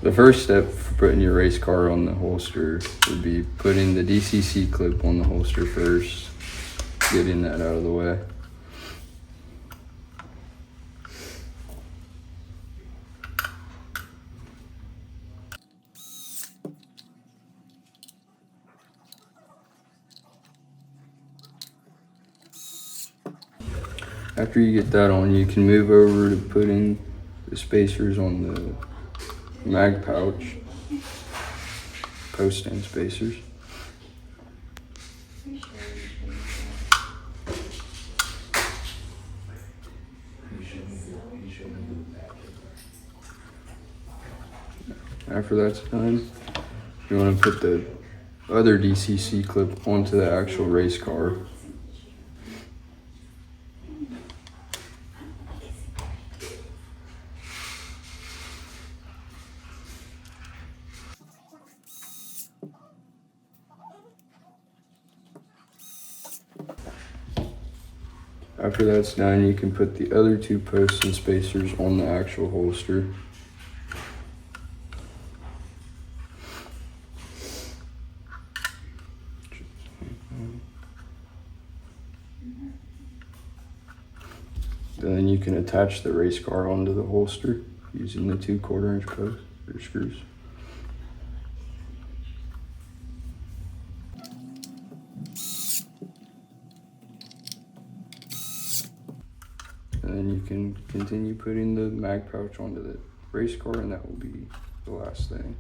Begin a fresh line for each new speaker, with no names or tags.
The first step for putting your race car on the holster would be putting the DCC clip on the holster first, getting that out of the way. After you get that on, you can move over to putting the spacers on the mag pouch, post stand spacers. After that's done, you want to put the other DCC clip onto the actual race car. After that's done, you can put the other two posts and spacers on the actual holster. Then you can attach the race car onto the holster using the 2 1/4-inch posts or screws. And then you can continue putting the mag pouch onto the race car, and that will be the last thing.